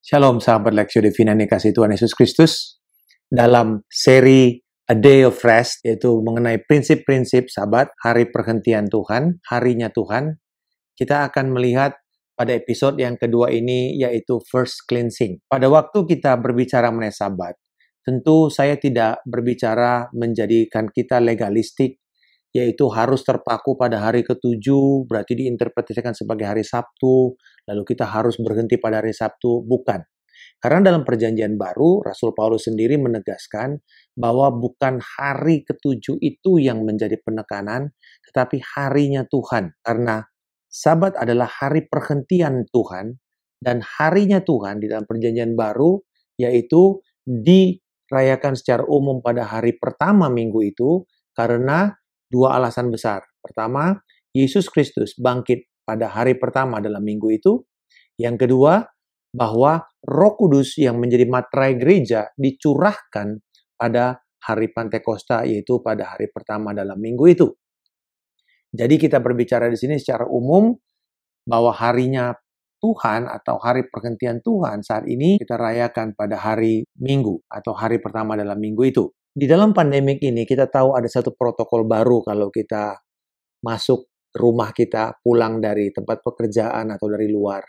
Shalom sahabat Lexio Divina yang dikasihi Tuhan Yesus Kristus. Dalam seri A Day of Rest, yaitu mengenai prinsip-prinsip sabat, hari perhentian Tuhan, harinya Tuhan, kita akan melihat pada episode yang kedua ini, yaitu First Cleansing. Pada waktu kita berbicara mengenai sabat, tentu saya tidak berbicara menjadikan kita legalistik, yaitu harus terpaku pada hari ketujuh, berarti diinterpretasikan sebagai hari Sabtu, lalu kita harus berhenti pada hari Sabtu. Bukan. Karena dalam perjanjian baru, Rasul Paulus sendiri menegaskan bahwa bukan hari ketujuh itu yang menjadi penekanan, tetapi harinya Tuhan. Karena sabat adalah hari perhentian Tuhan, dan harinya Tuhan di dalam perjanjian baru, yaitu dirayakan secara umum pada hari pertama minggu itu, karena dua alasan besar. Pertama, Yesus Kristus bangkit pada hari pertama dalam minggu itu. Yang kedua, bahwa Roh Kudus yang menjadi materai gereja dicurahkan pada hari Pantekosta, yaitu pada hari pertama dalam minggu itu. Jadi kita berbicara di sini secara umum bahwa harinya Tuhan atau hari perhentian Tuhan saat ini kita rayakan pada hari Minggu atau hari pertama dalam minggu itu. Di dalam pandemik ini kita tahu ada satu protokol baru kalau kita masuk rumah kita, pulang dari tempat pekerjaan atau dari luar,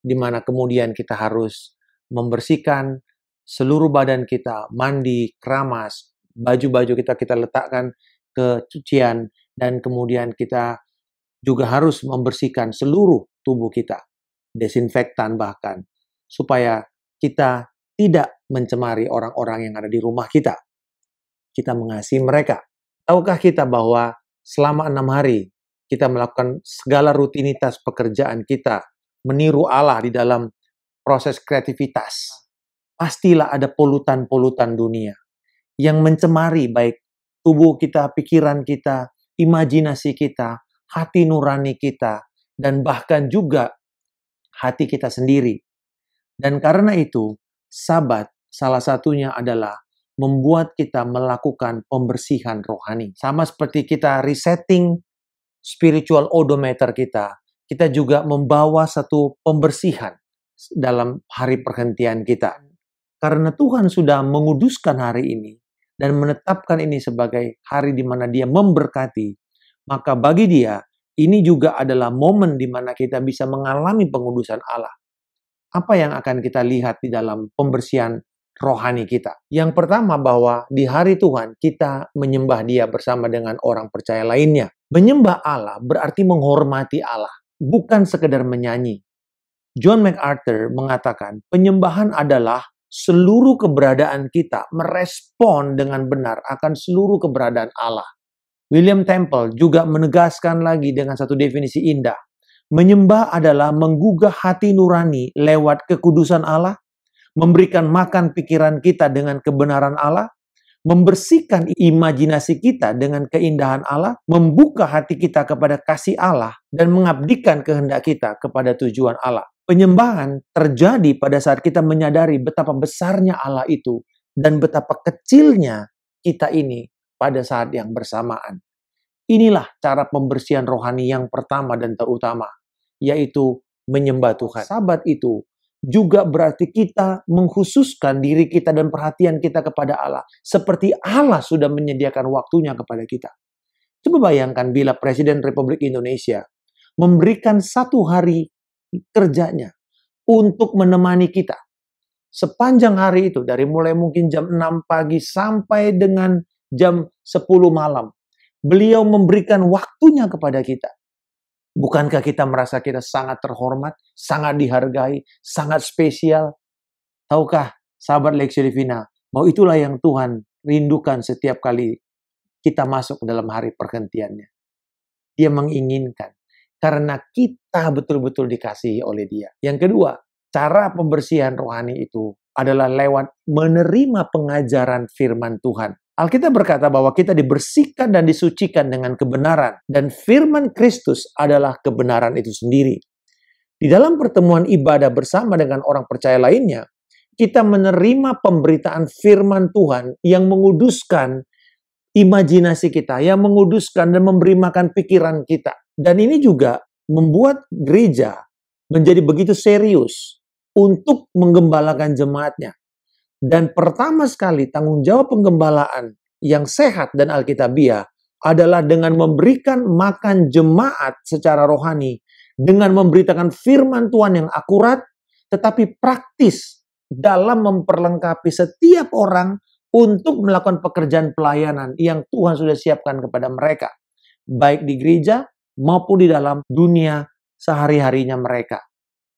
di mana kemudian kita harus membersihkan seluruh badan kita, mandi, keramas, baju-baju kita letakkan ke cucian, dan kemudian kita juga harus membersihkan seluruh tubuh kita, desinfektan bahkan, supaya kita tidak mencemari orang-orang yang ada di rumah kita. Kita mengasihi mereka. Tahukah kita bahwa selama 6 hari kita melakukan segala rutinitas pekerjaan kita, meniru Allah di dalam proses kreativitas. Pastilah ada polutan-polutan dunia yang mencemari baik tubuh kita, pikiran kita, imajinasi kita, hati nurani kita, dan bahkan juga hati kita sendiri. Dan karena itu, sabat salah satunya adalah membuat kita melakukan pembersihan rohani. Sama seperti kita resetting spiritual odometer kita, kita juga membawa satu pembersihan dalam hari perhentian kita. Karena Tuhan sudah menguduskan hari ini dan menetapkan ini sebagai hari di mana Dia memberkati, maka bagi Dia ini juga adalah momen di mana kita bisa mengalami pengudusan Allah. Apa yang akan kita lihat di dalam pembersihan rohani kita? Yang pertama, bahwa di hari Tuhan kita menyembah Dia bersama dengan orang percaya lainnya. Menyembah Allah berarti menghormati Allah, bukan sekedar menyanyi. John MacArthur mengatakan, penyembahan adalah seluruh keberadaan kita merespon dengan benar akan seluruh keberadaan Allah. William Temple juga menegaskan lagi dengan satu definisi indah. Menyembah adalah menggugah hati nurani lewat kekudusan Allah, memberikan makan pikiran kita dengan kebenaran Allah, membersihkan imajinasi kita dengan keindahan Allah, membuka hati kita kepada kasih Allah, dan mengabdikan kehendak kita kepada tujuan Allah. Penyembahan terjadi pada saat kita menyadari betapa besarnya Allah itu dan betapa kecilnya kita ini pada saat yang bersamaan. Inilah cara pembersihan rohani yang pertama dan terutama, yaitu menyembah Tuhan. Sabat itu juga berarti kita mengkhususkan diri kita dan perhatian kita kepada Allah, seperti Allah sudah menyediakan waktunya kepada kita. Coba bayangkan bila Presiden Republik Indonesia memberikan 1 hari kerjanya untuk menemani kita sepanjang hari itu, dari mulai mungkin jam 6 pagi sampai dengan jam 10 malam. Beliau memberikan waktunya kepada kita. Bukankah kita merasa kita sangat terhormat, sangat dihargai, sangat spesial? Tahukah sahabat Lexio Divina, bahwa itulah yang Tuhan rindukan setiap kali kita masuk ke dalam hari perhentiannya. Dia menginginkan, karena kita betul-betul dikasihi oleh Dia. Yang kedua, cara pembersihan rohani itu adalah lewat menerima pengajaran firman Tuhan. Alkitab berkata bahwa kita dibersihkan dan disucikan dengan kebenaran, dan firman Kristus adalah kebenaran itu sendiri. Di dalam pertemuan ibadah bersama dengan orang percaya lainnya, kita menerima pemberitaan firman Tuhan yang menguduskan imajinasi kita, yang menguduskan dan memberi makan pikiran kita. Dan ini juga membuat gereja menjadi begitu serius untuk menggembalakan jemaatnya. Dan pertama sekali tanggung jawab penggembalaan yang sehat dan alkitabiah adalah dengan memberikan makan jemaat secara rohani, dengan memberitakan firman Tuhan yang akurat, tetapi praktis dalam memperlengkapi setiap orang untuk melakukan pekerjaan pelayanan yang Tuhan sudah siapkan kepada mereka, baik di gereja maupun di dalam dunia sehari-harinya mereka.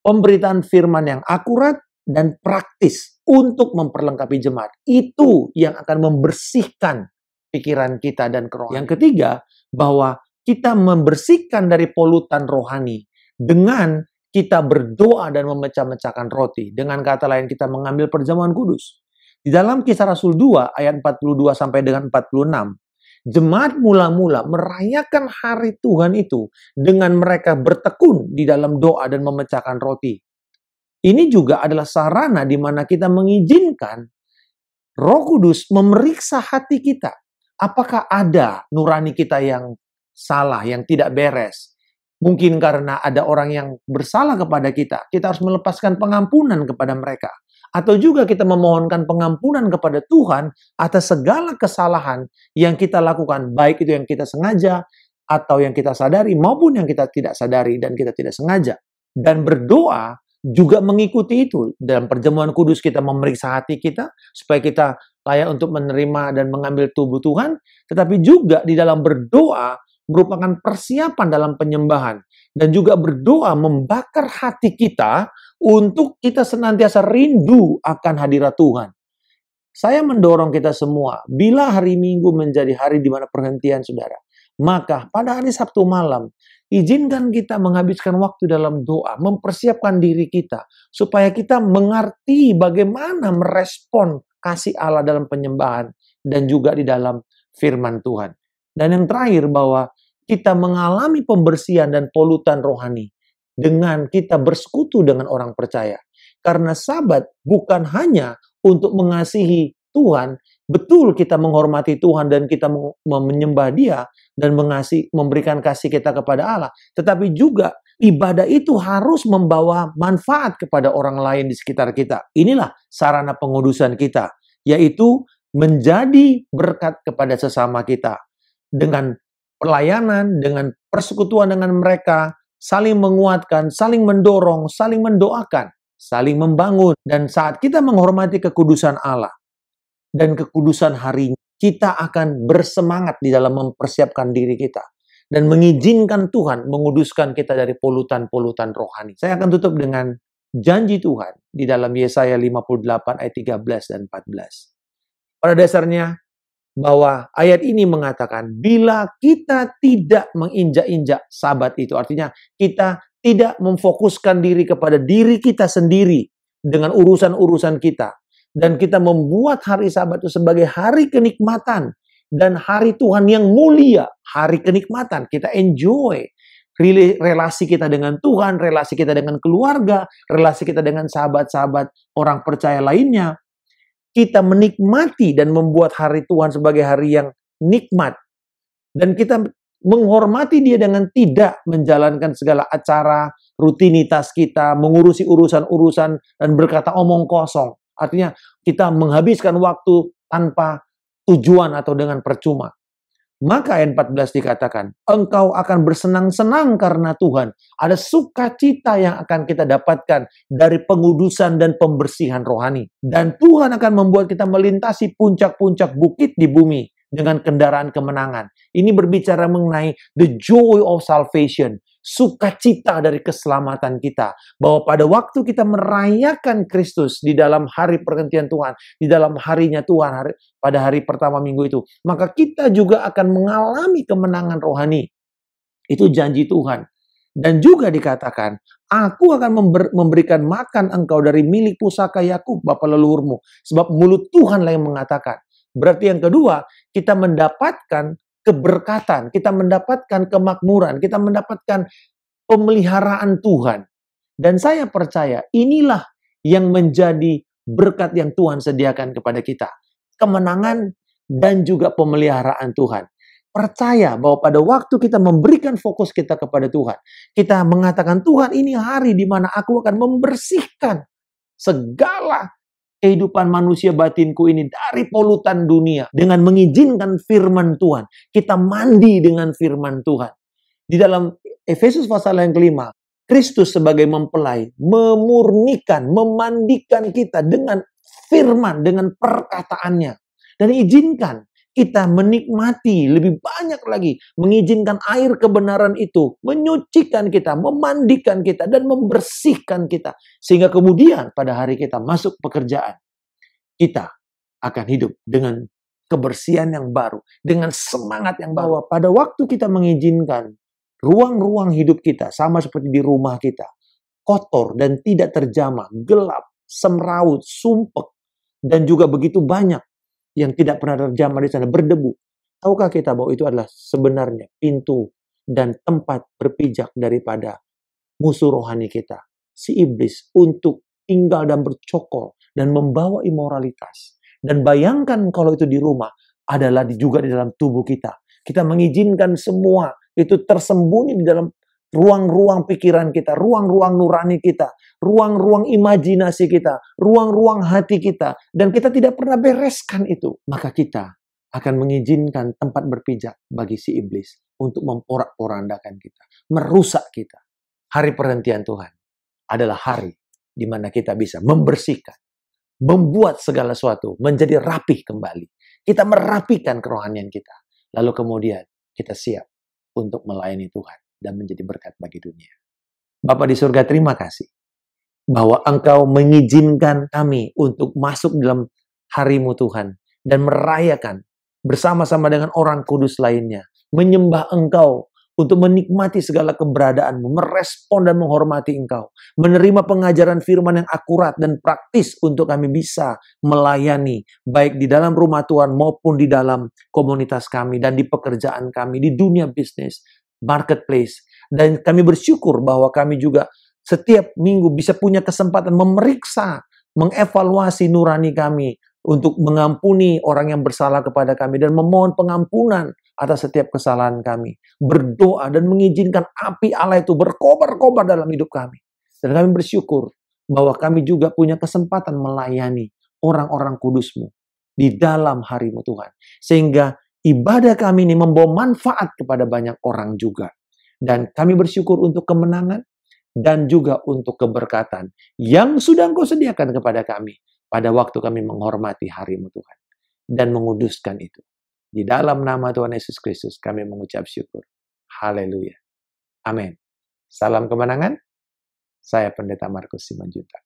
Pemberitaan firman yang akurat dan praktis untuk memperlengkapi jemaat. Itu yang akan membersihkan pikiran kita dan kerohanian. Yang ketiga, bahwa kita membersihkan dari polutan rohani dengan kita berdoa dan memecah-mecahkan roti. Dengan kata lain, kita mengambil perjamuan kudus. Di dalam Kisah Rasul 2 ayat 42 sampai dengan 46, jemaat mula-mula merayakan hari Tuhan itu dengan mereka bertekun di dalam doa dan memecahkan roti. Ini juga adalah sarana di mana kita mengizinkan Roh Kudus memeriksa hati kita. Apakah ada nurani kita yang salah, yang tidak beres? Mungkin karena ada orang yang bersalah kepada kita, kita harus melepaskan pengampunan kepada mereka. Atau juga kita memohonkan pengampunan kepada Tuhan atas segala kesalahan yang kita lakukan, baik itu yang kita sengaja, atau yang kita sadari, maupun yang kita tidak sadari dan kita tidak sengaja. Dan berdoa juga mengikuti itu. Dalam perjamuan kudus kita memeriksa hati kita, supaya kita layak untuk menerima dan mengambil tubuh Tuhan. Tetapi juga di dalam berdoa merupakan persiapan dalam penyembahan. Dan juga berdoa membakar hati kita untuk kita senantiasa rindu akan hadirat Tuhan. Saya mendorong kita semua, bila hari Minggu menjadi hari di mana perhentian saudara, maka pada hari Sabtu malam, izinkan kita menghabiskan waktu dalam doa, mempersiapkan diri kita, supaya kita mengerti bagaimana merespon kasih Allah dalam penyembahan, dan juga di dalam firman Tuhan. Dan yang terakhir, bahwa kita mengalami pembersihan dan polutan rohani dengan kita bersekutu dengan orang percaya. Karena Sabat bukan hanya untuk mengasihi Tuhan, betul kita menghormati Tuhan dan kita menyembah Dia dan memberikan kasih kita kepada Allah. Tetapi juga ibadah itu harus membawa manfaat kepada orang lain di sekitar kita. Inilah sarana pengudusan kita, yaitu menjadi berkat kepada sesama kita. Dengan pelayanan, dengan persekutuan dengan mereka, saling menguatkan, saling mendorong, saling mendoakan, saling membangun. Dan saat kita menghormati kekudusan Allah dan kekudusan hari, kita akan bersemangat di dalam mempersiapkan diri kita dan mengizinkan Tuhan menguduskan kita dari polutan-polutan rohani. Saya akan tutup dengan janji Tuhan di dalam Yesaya 58 ayat 13 dan 14. Pada dasarnya, bahwa ayat ini mengatakan, bila kita tidak menginjak-injak Sabat itu, artinya kita tidak memfokuskan diri kepada diri kita sendiri dengan urusan-urusan kita, dan kita membuat hari Sabat itu sebagai hari kenikmatan dan hari Tuhan yang mulia, hari kenikmatan, kita enjoy relasi kita dengan Tuhan, relasi kita dengan keluarga, relasi kita dengan sahabat-sahabat orang percaya lainnya. Kita menikmati dan membuat hari Tuhan sebagai hari yang nikmat. Dan kita menghormati Dia dengan tidak menjalankan segala acara, rutinitas kita, mengurusi urusan-urusan, dan berkata omong kosong. Artinya kita menghabiskan waktu tanpa tujuan atau dengan percuma. Maka ayat 14 dikatakan, engkau akan bersenang-senang karena Tuhan. Ada sukacita yang akan kita dapatkan dari pengudusan dan pembersihan rohani. Dan Tuhan akan membuat kita melintasi puncak-puncak bukit di bumi dengan kendaraan kemenangan. Ini berbicara mengenai the joy of salvation. Sukacita dari keselamatan kita. Bahwa pada waktu kita merayakan Kristus di dalam hari pergantian Tuhan, di dalam harinya Tuhan, pada hari pertama minggu itu, maka kita juga akan mengalami kemenangan rohani. Itu janji Tuhan. Dan juga dikatakan, aku akan memberikan makan engkau dari milik pusaka Yakub, bapa leluhurmu. Sebab mulut Tuhanlah yang mengatakan. Berarti yang kedua, kita mendapatkan keberkatan, kita mendapatkan kemakmuran, kita mendapatkan pemeliharaan Tuhan. Dan saya percaya inilah yang menjadi berkat yang Tuhan sediakan kepada kita. Kemenangan dan juga pemeliharaan Tuhan. Percaya bahwa pada waktu kita memberikan fokus kita kepada Tuhan, kita mengatakan, Tuhan, ini hari di mana aku akan membersihkan segala kehidupan manusia batinku ini dari polutan dunia dengan mengizinkan firman Tuhan. Kita mandi dengan firman Tuhan. Di dalam Efesus pasal yang kelima, Kristus sebagai mempelai memurnikan, memandikan kita dengan firman, dengan perkataannya. Dan izinkan kita menikmati lebih banyak lagi, mengizinkan air kebenaran itu menyucikan kita, memandikan kita, dan membersihkan kita. Sehingga kemudian pada hari kita masuk pekerjaan, kita akan hidup dengan kebersihan yang baru, dengan semangat yang baru. Pada waktu kita mengizinkan ruang-ruang hidup kita, sama seperti di rumah kita, kotor dan tidak terjamah, gelap, semrawut, sumpek, dan juga begitu banyak yang tidak pernah terjamah di sana, berdebu. Tahukah kita bahwa itu adalah sebenarnya pintu dan tempat berpijak daripada musuh rohani kita, si iblis, untuk tinggal dan bercokol dan membawa imoralitas. Dan bayangkan kalau itu di rumah, adalah juga di dalam tubuh kita. Kita mengizinkan semua itu tersembunyi di dalam ruang-ruang pikiran kita, ruang-ruang nurani kita, ruang-ruang imajinasi kita, ruang-ruang hati kita, dan kita tidak pernah bereskan itu. Maka kita akan mengizinkan tempat berpijak bagi si iblis untuk memporak-porandakan kita, merusak kita. Hari perhentian Tuhan adalah hari di mana kita bisa membersihkan, membuat segala sesuatu menjadi rapih kembali. Kita merapikan kerohanian kita. Lalu kemudian kita siap untuk melayani Tuhan dan menjadi berkat bagi dunia. Bapa di surga, terima kasih bahwa Engkau mengizinkan kami untuk masuk dalam hari-Mu Tuhan dan merayakan bersama-sama dengan orang kudus lainnya, menyembah Engkau, untuk menikmati segala keberadaan-Mu, merespon dan menghormati Engkau, menerima pengajaran firman yang akurat dan praktis untuk kami bisa melayani, baik di dalam rumah Tuhan maupun di dalam komunitas kami dan di pekerjaan kami, di dunia bisnis, marketplace. Dan kami bersyukur bahwa kami juga setiap minggu bisa punya kesempatan memeriksa, mengevaluasi nurani kami untuk mengampuni orang yang bersalah kepada kami dan memohon pengampunan atas setiap kesalahan kami. Berdoa dan mengizinkan api Allah itu berkobar-kobar dalam hidup kami. Dan kami bersyukur bahwa kami juga punya kesempatan melayani orang-orang kudus-Mu di dalam hari-Mu Tuhan. Sehingga ibadah kami ini membawa manfaat kepada banyak orang juga. Dan kami bersyukur untuk kemenangan dan juga untuk keberkatan yang sudah Engkau sediakan kepada kami pada waktu kami menghormati hari-Mu Tuhan dan menguduskan itu. Di dalam nama Tuhan Yesus Kristus kami mengucap syukur. Haleluya. Amin. Salam kemenangan. Saya Pendeta Markus Simanjuntak.